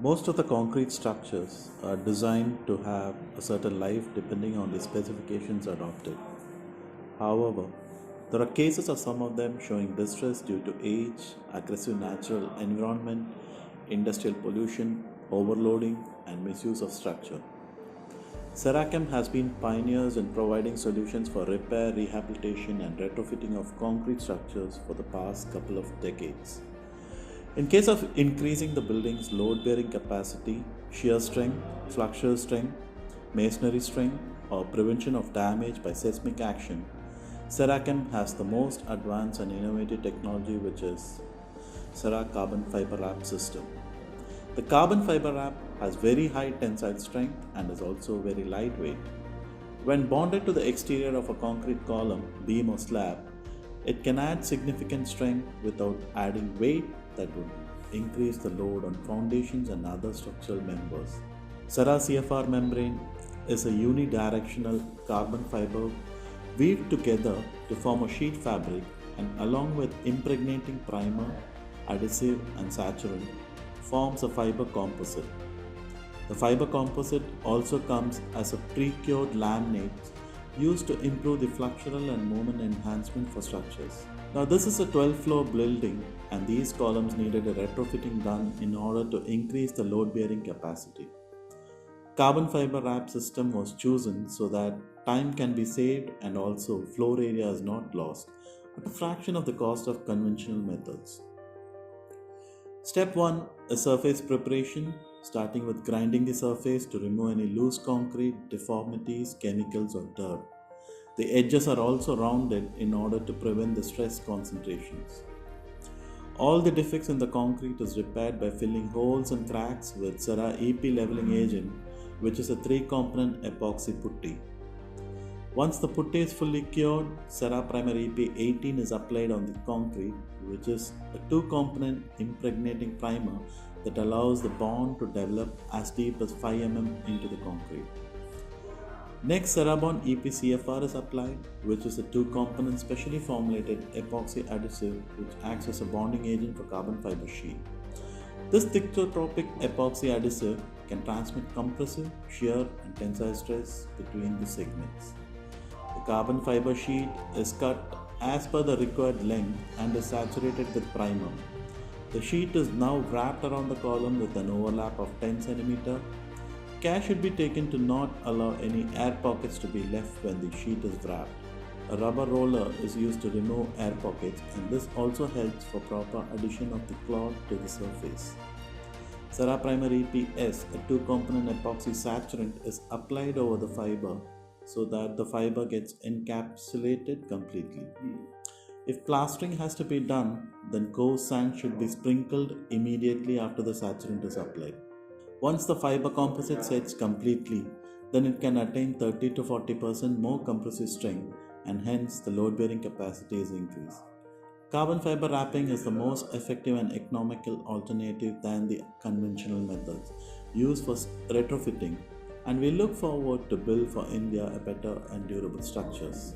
Most of the concrete structures are designed to have a certain life depending on the specifications adopted. However, there are cases of some of them showing distress due to age, aggressive natural environment, industrial pollution, overloading, and misuse of structure. Serachem has been pioneers in providing solutions for repair, rehabilitation, and retrofitting of concrete structures for the past couple of decades. In case of increasing the building's load bearing capacity, shear strength, structural strength, masonry strength, or prevention of damage by seismic action, Serachem has the most advanced and innovative technology, which is Cera Carbon Fiber Wrap System. The carbon fiber wrap has very high tensile strength and is also very lightweight. When bonded to the exterior of a concrete column, beam, or slab, it can add significant strength without adding weight that would increase the load on foundations and other structural members. Cera CFR membrane is a unidirectional carbon fiber weaved together to form a sheet fabric, and along with impregnating primer, adhesive, and saturant, forms a fiber composite. The fiber composite also comes as a pre-cured laminate used to improve the flexural and movement enhancement for structures. Now this is a 12-floor building, and these columns needed a retrofitting done in order to increase the load bearing capacity. Carbon fiber wrap system was chosen so that time can be saved and also floor area is not lost at a fraction of the cost of conventional methods. Step 1 is surface preparation, starting with grinding the surface to remove any loose concrete, deformities, chemicals, or dirt. The edges are also rounded in order to prevent the stress concentrations. All the defects in the concrete is repaired by filling holes and cracks with Cera EP leveling agent, which is a 3-component epoxy putty. Once the putty is fully cured, Cera Primer EP 18 is applied on the concrete, which is a 2-component impregnating primer that allows the bond to develop as deep as 5 mm into the concrete. Next, Cerabond EP CFR is applied, which is a 2-component specially formulated epoxy adhesive which acts as a bonding agent for carbon fiber sheet. This thixotropic epoxy adhesive can transmit compressive, shear, and tensile stress between the segments. The carbon fiber sheet is cut as per the required length and is saturated with primer. The sheet is now wrapped around the column with an overlap of 10 cm. Care should be taken to not allow any air pockets to be left when the sheet is wrapped. A rubber roller is used to remove air pockets, and this also helps for proper addition of the cloth to the surface. Cera Primer EPS, a 2-component epoxy saturant, is applied over the fiber so that the fiber gets encapsulated completely. If plastering has to be done, then coarse sand should be sprinkled immediately after the saturant is applied. Once the fiber composite sets completely, then it can attain 30 to 40% more compressive strength, and hence the load bearing capacity is increased. Carbon fiber wrapping is the most effective and economical alternative than the conventional methods used for retrofitting, and we look forward to build for India a better and durable structures.